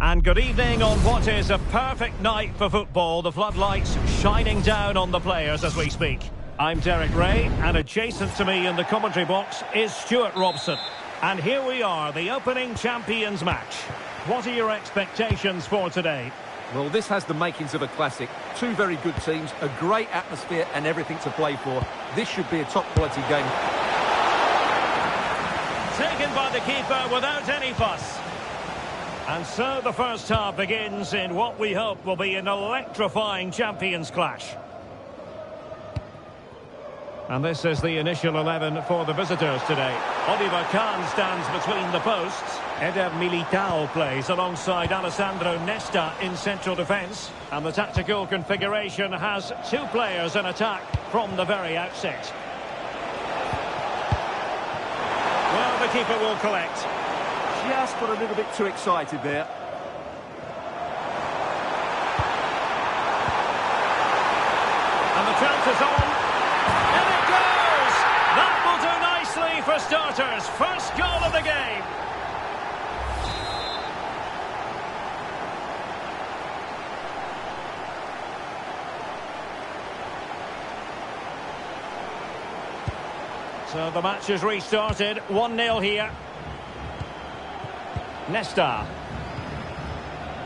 And good evening on what is a perfect night for football. The floodlights shining down on the players as we speak. I'm Derek Ray, and adjacent to me in the commentary box is Stuart Robson. And here we are, the opening Champions match. What are your expectations for today? Well, this has the makings of a classic. Two very good teams, a great atmosphere and everything to play for. This should be a top-quality game. Taken by the keeper without any fuss. And so the first half begins in what we hope will be an electrifying Champions clash. And this is the initial 11 for the visitors today. Oliver Kahn stands between the posts. Eder Militao plays alongside Alessandro Nesta in central defence. And the tactical configuration has two players in attack from the very outset. Well, the keeper will collect. Just got a little bit too excited there. And the chance is on. And it goes! That will do nicely for starters. First goal of the game. So the match is restarted. 1-0 here. Nesta.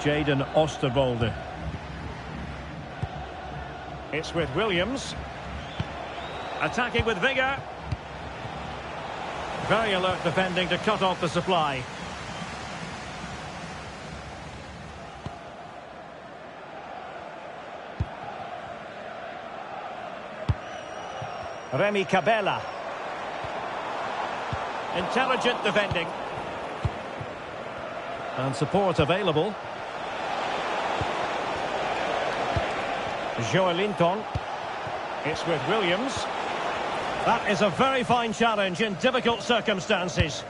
Jadon Oosterwolde. It's with Williams. Attacking with vigour. Very alert defending to cut off the supply. Remy Cabella. Intelligent defending. And support available. Joelinton. It's with Williams. That is a very fine challenge in difficult circumstances.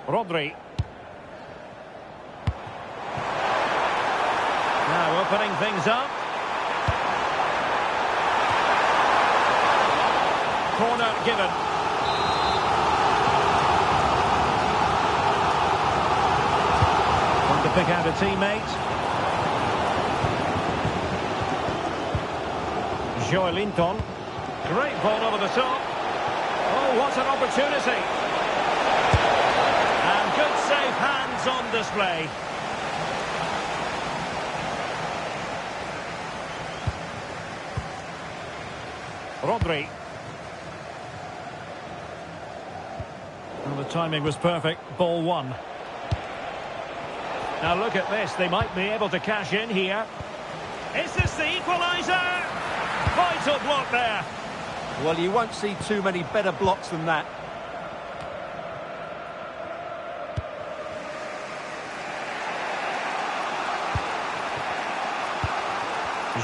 Rodri. Now opening things up. Corner given. To pick out a teammate. Joelinton. Great ball over the top. Oh, what an opportunity. And good safe hands on display. Rodri. Well, the timing was perfect. Ball one. Now look at this, they might be able to cash in here. Is this the equaliser? Vital block there. Well, you won't see too many better blocks than that.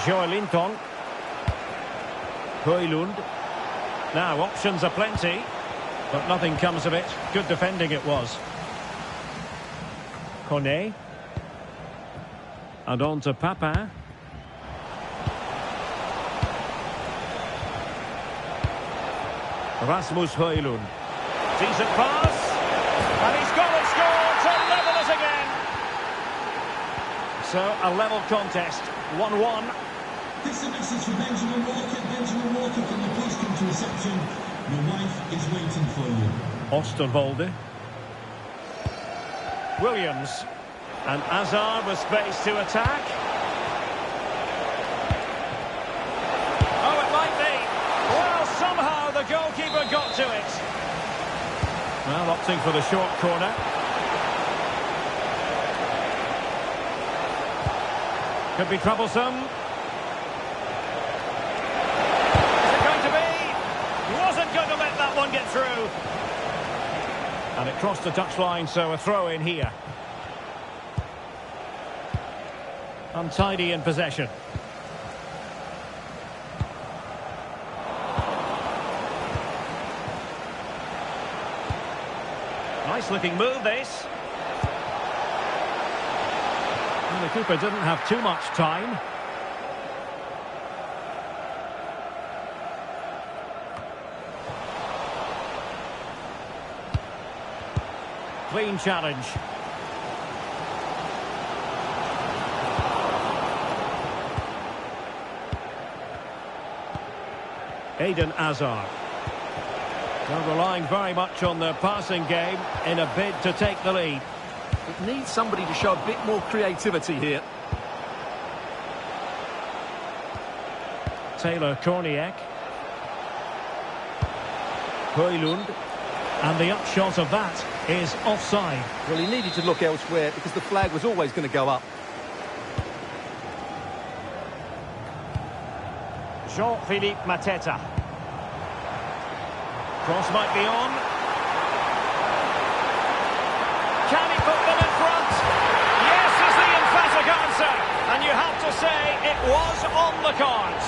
Joelinton. Højlund. Now options are plenty, but nothing comes of it. Good defending it was. Kone. And on to Papin. Rasmus Højlund. Decent pass. And he's got to score to level it again. So a level contest. 1-1. This is a message for Benjamin Walker. Benjamin Walker, can you please come to reception? Your wife is waiting for you. Oosterwolde. Williams. And Hazard with space to attack. Oh, it might be. Well, somehow the goalkeeper got to it. Well, opting for the short corner. Could be troublesome. Is it going to be? Wasn't going to let that one get through. And it crossed the touchline, so a throw in here. Untidy in possession. Nice looking move this. And the keeper didn't have too much time. Clean challenge. Eden Hazard. They're relying very much on their passing game in a bid to take the lead. It needs somebody to show a bit more creativity here. Taylor Korniak. Højlund. And the upshot of that is offside. Well, he needed to look elsewhere because the flag was always going to go up. Jean-Philippe Mateta. Cross might be on. Can he put them in front? Yes is the emphatic answer. And you have to say it was on the cards.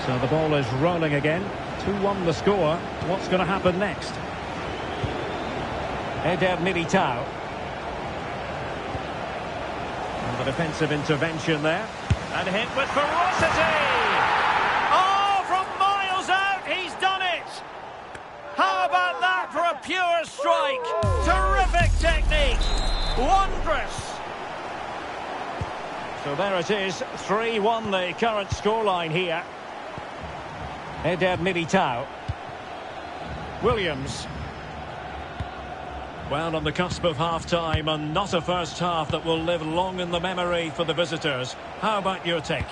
So the ball is rolling again. 2-1 the score. What's going to happen next? Eder Militao. And the defensive intervention there. And hit with ferocity! Oh, from miles out, he's done it! How about that for a pure strike? Terrific technique! Wondrous! So there it is, 3-1 the current scoreline here. Eder Militao. Williams. Well, on the cusp of half-time, and not a first half that will live long in the memory for the visitors. How about your take?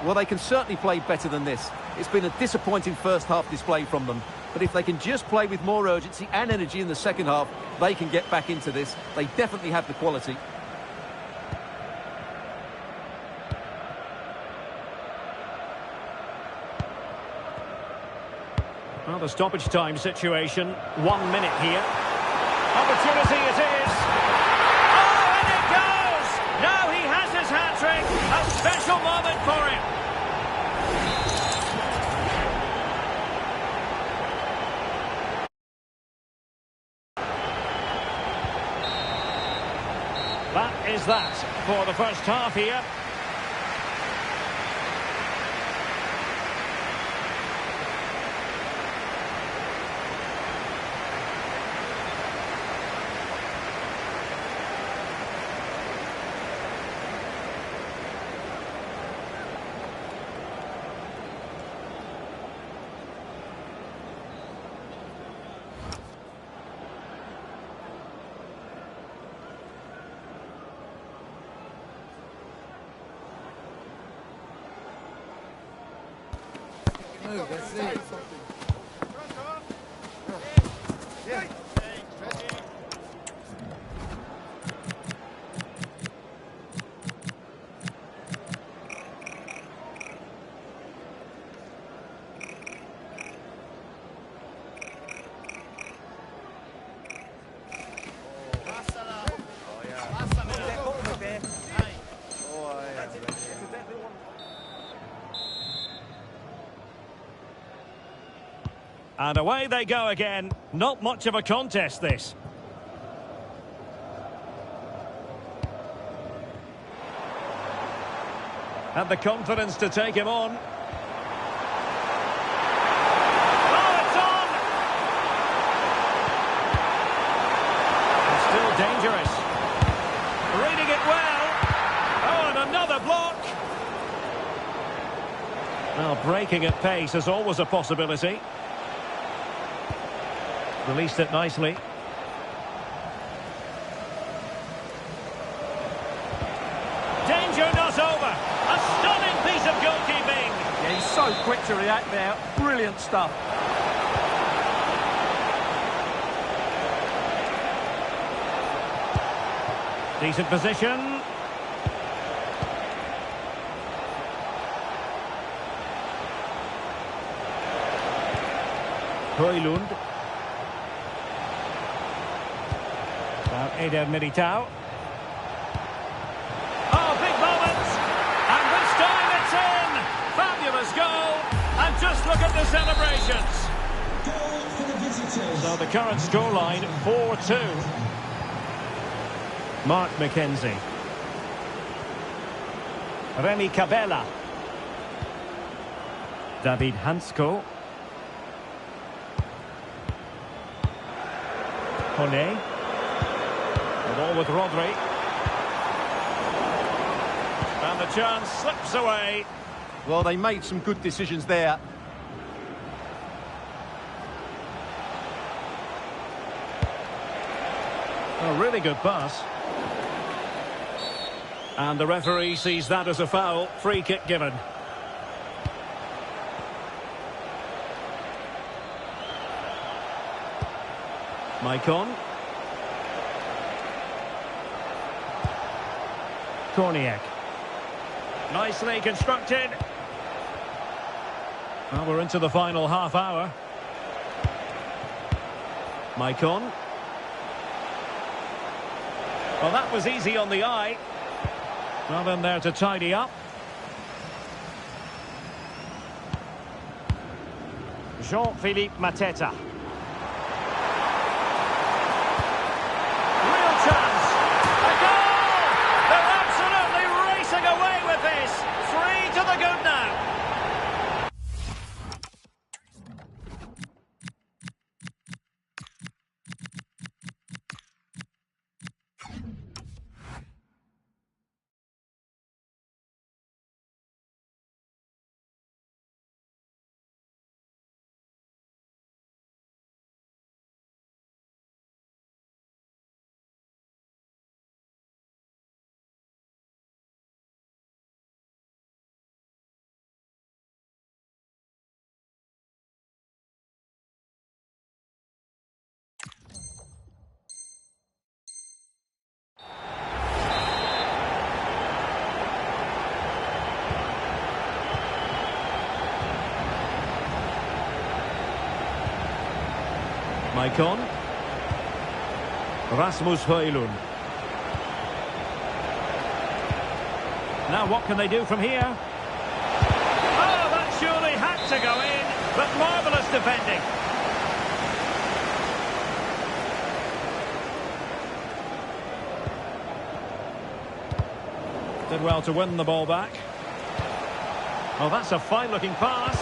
Well, they can certainly play better than this. It's been a disappointing first half display from them. But if they can just play with more urgency and energy in the second half, they can get back into this. They definitely have the quality. Well, the stoppage time situation, 1 minute here. Opportunity it is. Oh, and it goes! Now he has his hat-trick. A special moment for him. That is that for the first half here. And away they go again. Not much of a contest, this. Had the confidence to take him on. Oh, it's on! It's still dangerous. Reading it well. Oh, and another block. Well, breaking at pace is always a possibility. Released it nicely. Danger not over. A stunning piece of goalkeeping. Yeah, he's so quick to react there. Brilliant stuff. Decent position. Højlund. Now Eder Militao. Oh, big moment! And this time it's in! Fabulous goal! And just look at the celebrations! Goal for the visitors. So the current scoreline, 4-2. Mark McKenzie. Remy Cabella. David Hansko. Kone. The ball with Rodri. And the chance slips away. Well, they made some good decisions there. A really good pass. And the referee sees that as a foul. Free kick given. Maicon. Korniak. Nicely constructed. Well, we're into the final half hour. Maicon. Well, that was easy on the eye. Well, in there to tidy up. Jean-Philippe Mateta. Real chance. A goal! They're absolutely racing away with this. 3 to the good now. Maicon. Rasmus Højlund. Now what can they do from here? Oh, that surely had to go in, but marvellous defending. Did well to win the ball back. Oh, that's a fine-looking pass.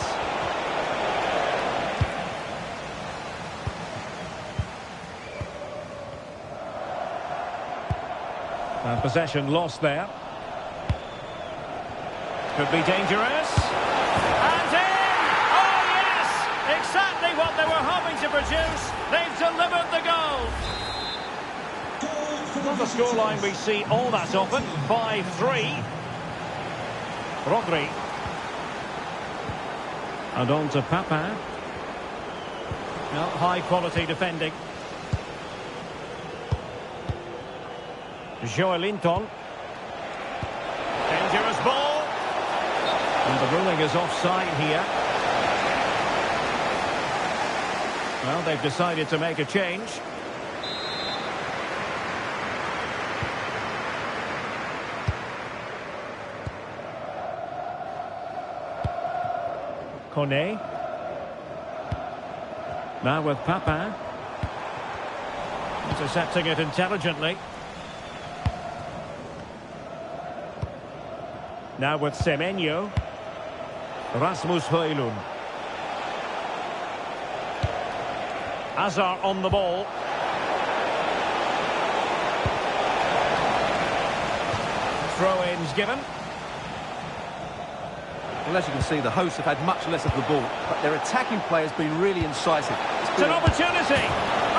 And possession lost there. Could be dangerous. And in! Oh, yes! Exactly what they were hoping to produce. They've delivered the goal. Not a scoreline we see all that often. 5-3. Rodri. And on to Papin. No, high-quality defending. Joelinton. Dangerous ball. And the ruling is offside here. Well, they've decided to make a change. Kone. Now with Papin. Intercepting it intelligently. Now with Semenyo. Rasmus Højlund. Hazard on the ball. Throw-ins given. Well, as you can see, the hosts have had much less of the ball, but their attacking play has been really incisive. It's an opportunity.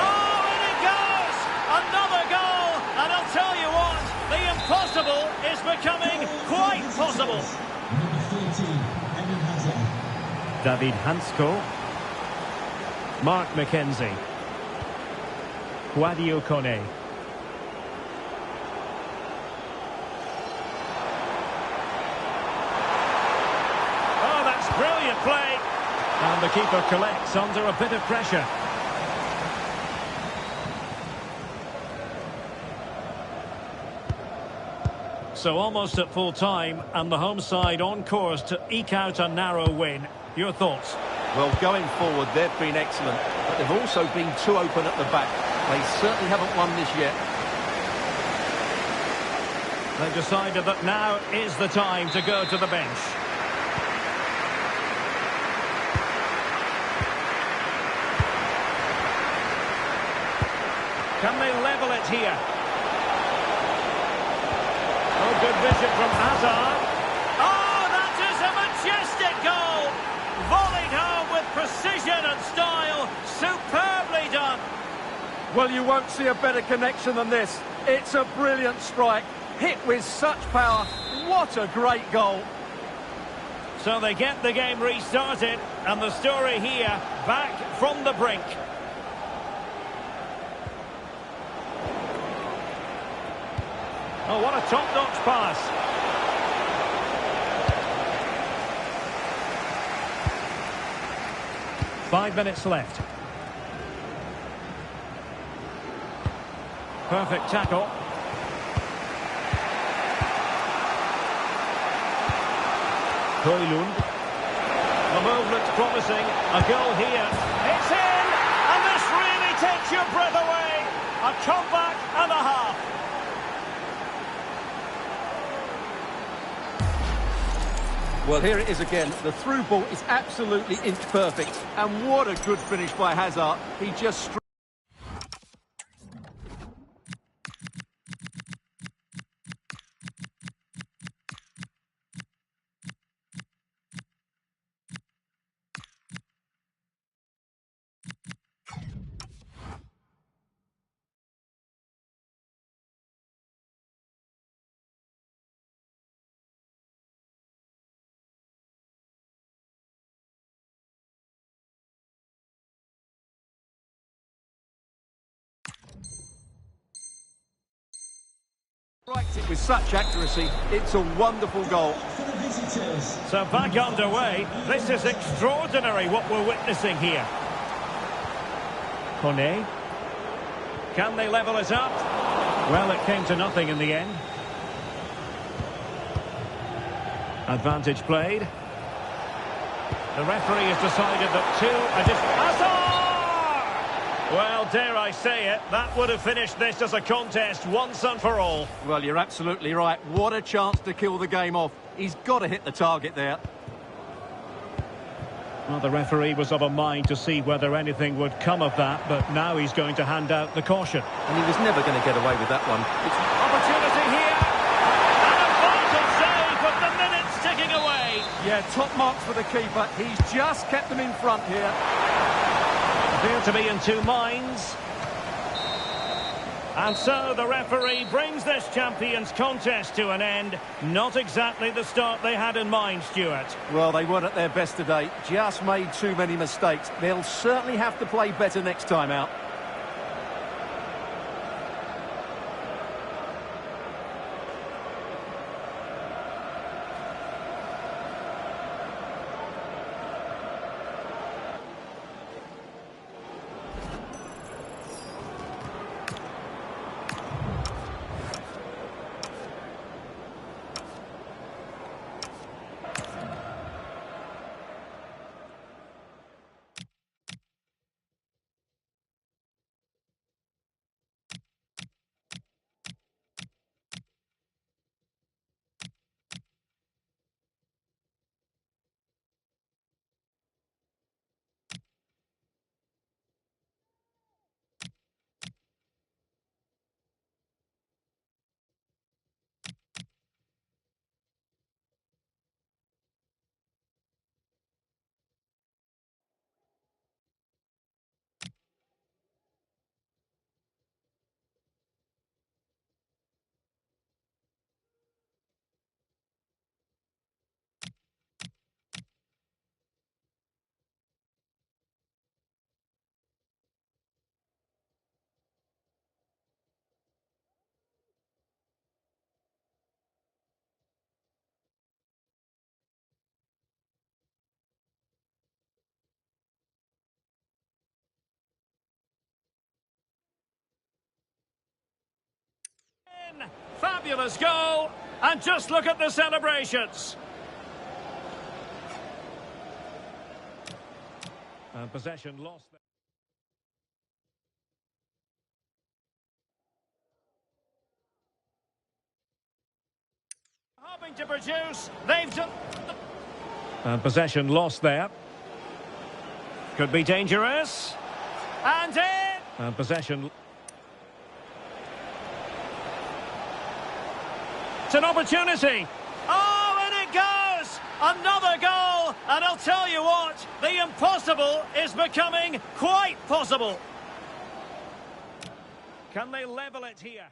Oh, and it goes! Another goal! And I'll tell you what, the impossible is becoming quite possible. Number 13, Eden Hazard. David Hansko. Mark McKenzie. Sadio Kone. Oh, that's brilliant play. And the keeper collects under a bit of pressure. So almost at full time, and the home side on course to eke out a narrow win. Your thoughts? Well, going forward, they've been excellent, but they've also been too open at the back. They certainly haven't won this yet. They decided that now is the time to go to the bench. Can they level it here? Oh, good vision from Hazard. Oh, that is a majestic goal! Volleyed home with precision and style. Superbly done. Well, you won't see a better connection than this. It's a brilliant strike. Hit with such power. What a great goal. So they get the game restarted, and the story here, back from the brink. Oh, what a top-notch pass. Five minutes left. Perfect tackle. Højlund. The move looks promising. A goal here. It's in! And this really takes your breath away. A comeback and a half. Well, here it is again. The through ball is absolutely inch perfect. And what a good finish by Hazard. He just... strikes it with such accuracy. It's a wonderful goal. For the visitors. So back underway. This is extraordinary what we're witnessing here. Kone. Can they level it up? Well, it came to nothing in the end. Advantage played. The referee has decided that two are just... Hazard! Well, dare I say it, that would have finished this as a contest once and for all. Well, you're absolutely right. What a chance to kill the game off. He's got to hit the target there. Well, the referee was of a mind to see whether anything would come of that, but now he's going to hand out the caution. And he was never going to get away with that one. Opportunity here! And a vital save, but the minute's ticking away. Yeah, top marks for the keeper. He's just kept them in front here. Appear to be in two minds. And so the referee brings this champions contest to an end. Not exactly the start they had in mind, Stuart. Well, they weren't at their best today. Just made too many mistakes. They'll certainly have to play better next time out. Fabulous goal, and just look at the celebrations. And possession lost. Hoping to produce. They've done... And possession lost there. Could be dangerous. And in! And possession... It's an opportunity. Oh, and it goes! Another goal! And I'll tell you what, the impossible is becoming quite possible. Can they level it here?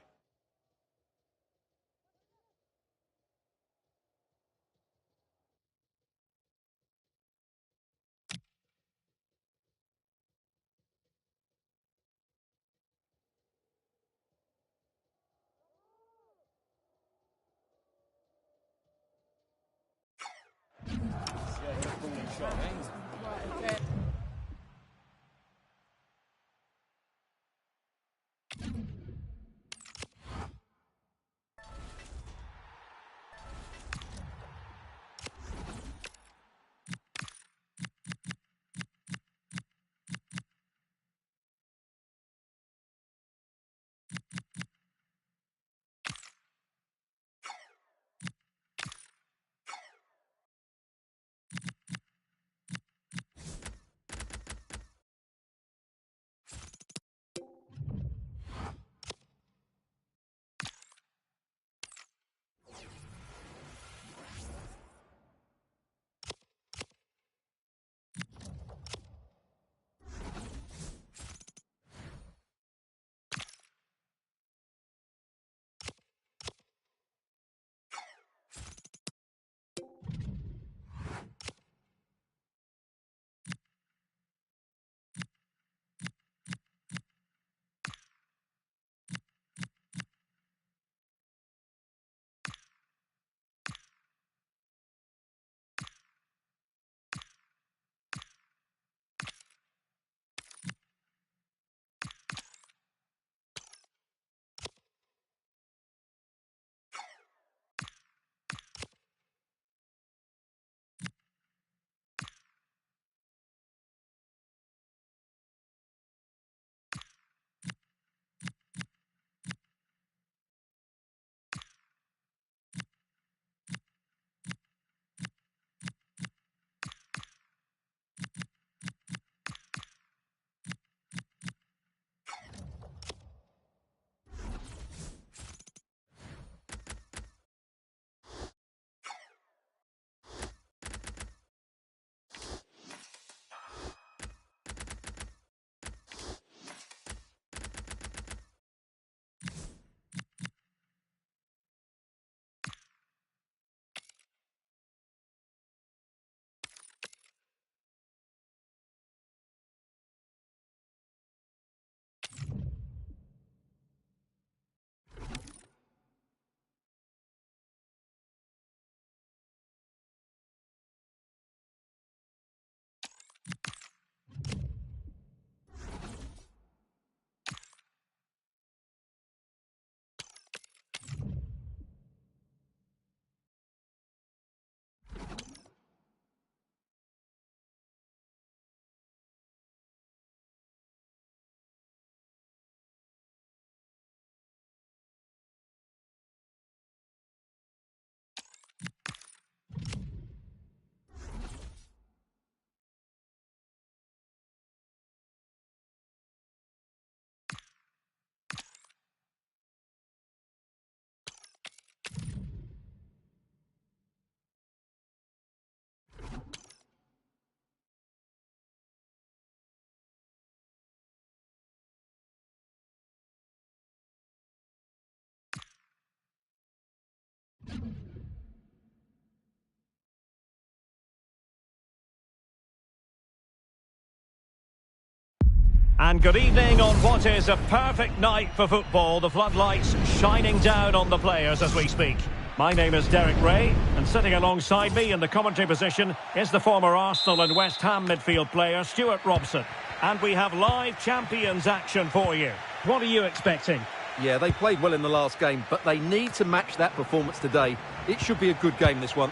And good evening on what is a perfect night for football. The floodlights shining down on the players as we speak. My name is Derek Ray, and sitting alongside me in the commentary position is the former Arsenal and West Ham midfield player, Stuart Robson. And we have live Champions action for you. What are you expecting? Yeah, they played well in the last game, but they need to match that performance today. It should be a good game, this one.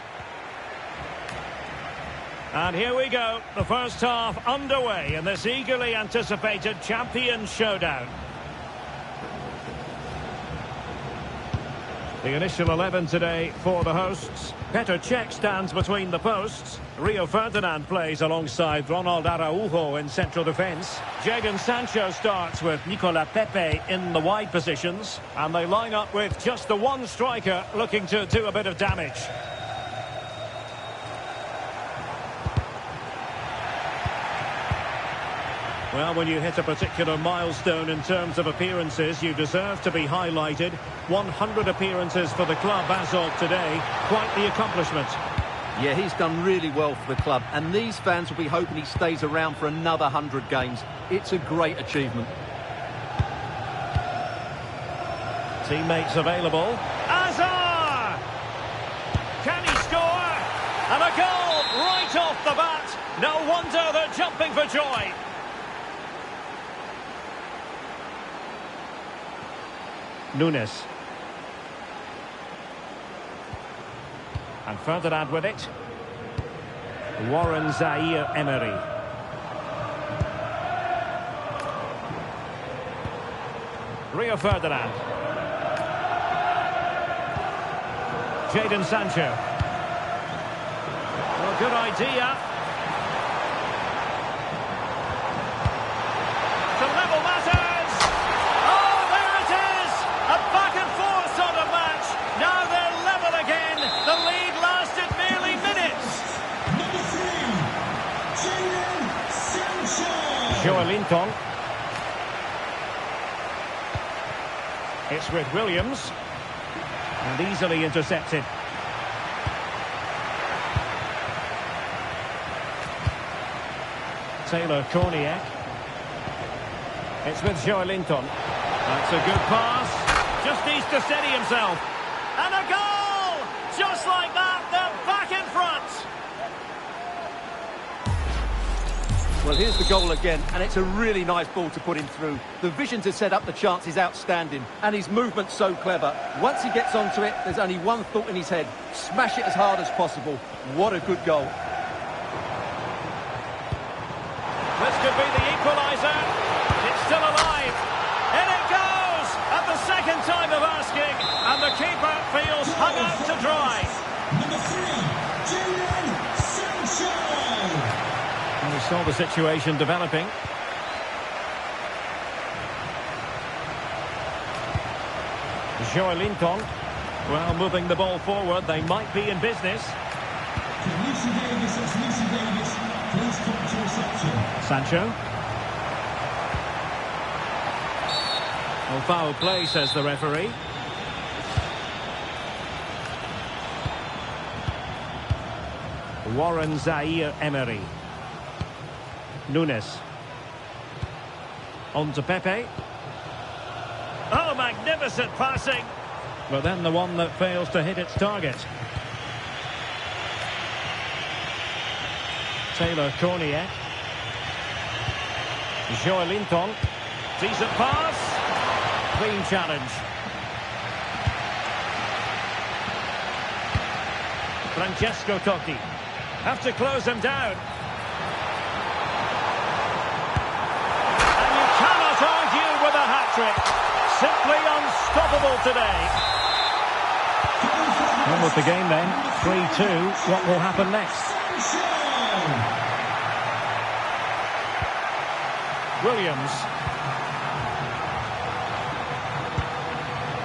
And here we go, the first half underway in this eagerly anticipated Champions showdown. The initial 11 today for the hosts. Petr Cech stands between the posts. Rio Ferdinand plays alongside Ronald Araujo in central defence. Jadon Sancho starts with Nicolas Pepe in the wide positions. And they line up with just the one striker looking to do a bit of damage. Well, when you hit a particular milestone in terms of appearances, you deserve to be highlighted. 100 appearances for the club as of today. Quite the accomplishment. Yeah, he's done really well for the club, and these fans will be hoping he stays around for another 100 games. It's a great achievement. Teammates available. Azar! Can he score? And a goal right off the bat. No wonder they're jumping for joy. Nunes. And Ferdinand with it. Warren Zaïre-Emery. Rio Ferdinand. Jadon Sancho. Well, good idea. To level matters. Oh, there it is. A back and forth sort of match. Now they're level again. The lead lasted merely minutes. Number 3, Jadon Sancho. Joelinton. It's with Williams. And easily intercepted. Taylor Korniak. It's with Joelinton. That's a good pass. Just needs to steady himself. And a goal! Just like that, they're back in front. Well, here's the goal again, and it's a really nice ball to put him through. The vision to set up the chance is outstanding, and his movement's so clever. Once he gets onto it, there's only one thought in his head. Smash it as hard as possible. What a good goal. This could be the equaliser. It's still alive. In it goes! At the second time of asking, and the keeper feels hung out to dry. Number 3, Jadon Sancho. And we saw the situation developing. Joelinton. Well, moving the ball forward, they might be in business. To Lucy Davis, it's Lucy Davis. Please come to reception. Sancho. Well, foul play, says the referee. Warren Zaïre-Emery. Nunes. On to Pepe. Oh, magnificent passing. But then the one that fails to hit its target. Taylor Korniak. Joelinton. Decent pass. Clean challenge. Francesco Totti. Have to close him down. And you cannot argue with a hat-trick. Simply unstoppable today. On with the game then. 3-2. What will happen next? Williams.